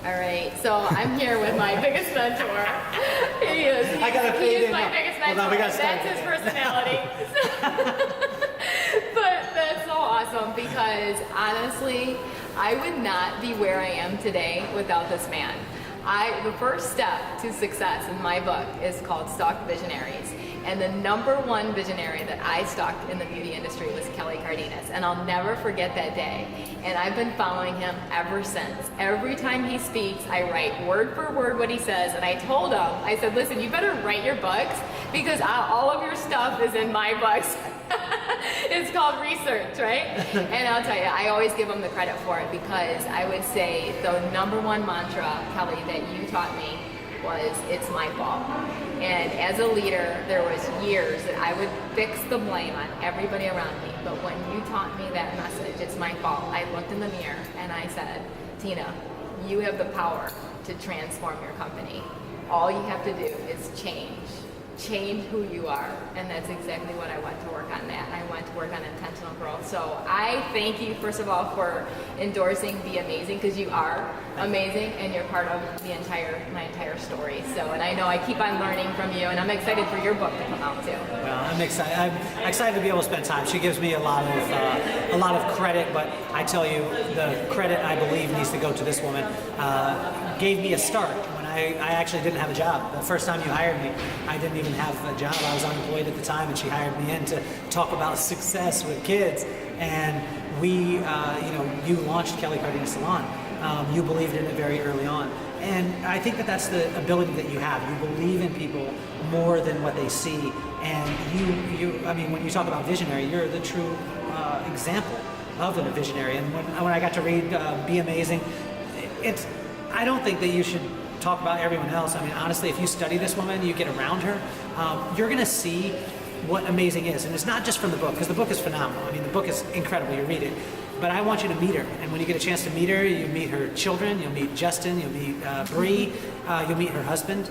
All right, so I'm here with my biggest mentor. He is. I gotta fade in. He's my biggest mentor. Hold on, we gotta start That's his personality. But that's so awesome because honestly, I would not be where I am today without this man. The first step to success in my book is called Stalk Visionaries. And the #1 visionary that I stalked in the beauty industry was Kellly Cardenas. And I'll never forget that day. And I've been following him ever since. Every time he speaks, I write word for word what he says. And I told him, I said, listen, you better write your books because all of your stuff is in my books. It's called research, right? And I'll tell you, I always give him the credit for it because I would say the #1 mantra, Kellly, that you taught me was, it's my fault. And as a leader, there was years that I would fix the blame on everybody around me. But when you taught me that message, it's my fault, I looked in the mirror and I said, Tina, you have the power to transform your company. All you have to do is change who you are. And that's exactly what I went to work on that. I went to work on intentional growth. So I thank you, first of all, for endorsing Be Amazing, because you are amazing and you're part of my entire story. So, and I know I keep on learning from you, and I'm excited for your book to come out too. Well, I'm excited to be able to spend time. She gives me a lot of credit, but I tell you, the credit I believe needs to go to this woman. Gave me a start. I actually didn't have a job. The first time you hired me, I didn't even have a job. I was unemployed at the time, and she hired me in to talk about success with kids. And we, you launched Kellly Cardenas Salon. You believed in it very early on. And I think that that's the ability that you have. You believe in people more than what they see. And I mean, when you talk about visionary, you're the true example of a visionary. And when I got to read Be Amazing, I don't think that you should talk about everyone else. I mean, honestly, if you study this woman, you get around her, you're going to see what amazing is. And it's not just from the book, because the book is phenomenal. I mean, the book is incredible. You read it. But I want you to meet her. And when you get a chance to meet her, you meet her children, you'll meet Justin, you'll meet Bree, you'll meet her husband.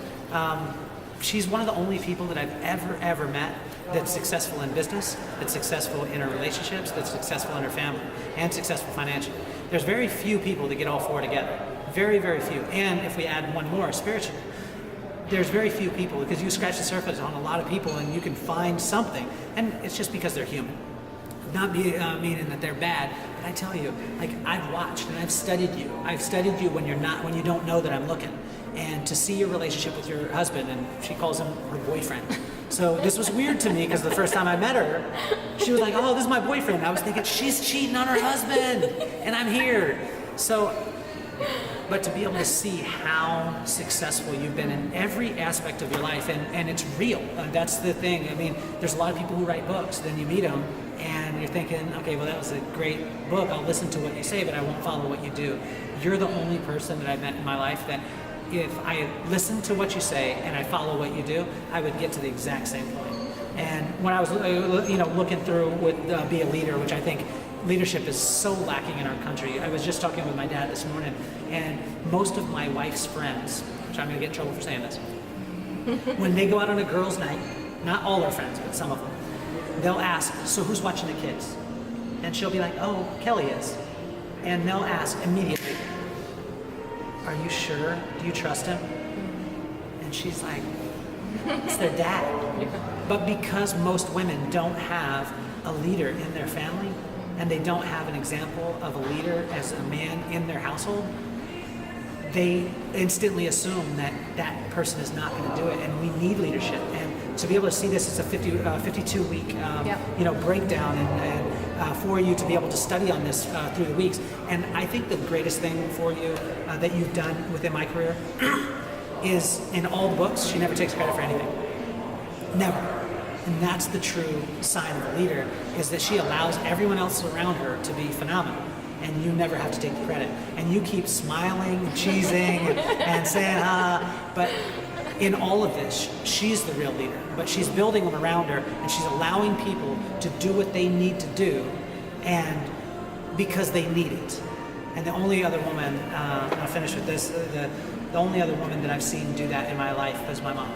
She's one of the only people that I've ever met that's successful in business, that's successful in her relationships, that's successful in her family, and successful financially. There's very few people that get all four together. Very, very few. And if we add one more, spiritually, there's very few people, because you scratch the surface on a lot of people and you can find something, and it's just because they're human. Not meaning that they're bad, but I tell you, like, I've watched and I've studied you. I've studied you when you don't know that I'm looking. And to see your relationship with your husband, and she calls him her boyfriend. So this was weird to me because the first time I met her, she was like, oh, this is my boyfriend. I was thinking, she's cheating on her husband and I'm here. So, but to be able to see how successful you've been in every aspect of your life, and it's real. That's the thing. I mean, there's a lot of people who write books, then you meet them, and you're thinking, okay, well, that was a great book. I'll listen to what you say, but I won't follow what you do. You're the only person that I've met in my life that if I listen to what you say and I follow what you do, I would get to the exact same point. And when I was, looking through with Be a Leader, which I think leadership is so lacking in our country. I was just talking with my dad this morning, and most of my wife's friends, which I'm going to get in trouble for saying this, when they go out on a girls' night, not all our friends, but some of them, they'll ask, so who's watching the kids? And she'll be like, oh, Kelley is. And they'll ask immediately, are you sure? Do you trust him? And she's like, it's their dad. But because most women don't have a leader in their family, and they don't have an example of a leader as a man in their household, they instantly assume that that person is not going to do it, and we need leadership. And to be able to see this as a 52-week breakdown, and for you to be able to study on this through the weeks. And I think the greatest thing for you that you've done within my career is in all the books, she never takes credit for anything. Never. And that's the true sign of a leader, is that she allows everyone else around her to be phenomenal. And you never have to take the credit. And you keep smiling, cheesing, and saying, but in all of this, she's the real leader. But she's building them around her, and she's allowing people to do what they need to do, and because they need it. And the only other woman, and I'll finish with this, the only other woman that I've seen do that in my life is my mom.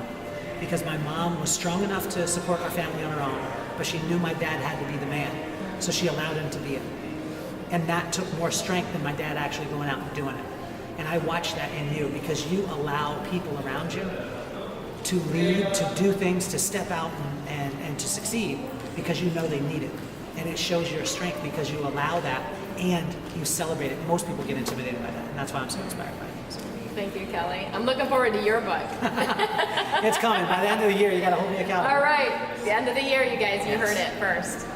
Because my mom was strong enough to support our family on her own, but she knew my dad had to be the man, so she allowed him to be it. And that took more strength than my dad actually going out and doing it. And I watch that in you because you allow people around you to lead, to do things, to step out and to succeed because you know they need it. And it shows your strength because you allow that and you celebrate it. Most people get intimidated by that, and that's why I'm so inspired by it. So. Thank you, Kelly. I'm looking forward to your book. It's coming. By the end of the year, you got to hold me accountable. All right. The end of the year, you guys. You heard it first.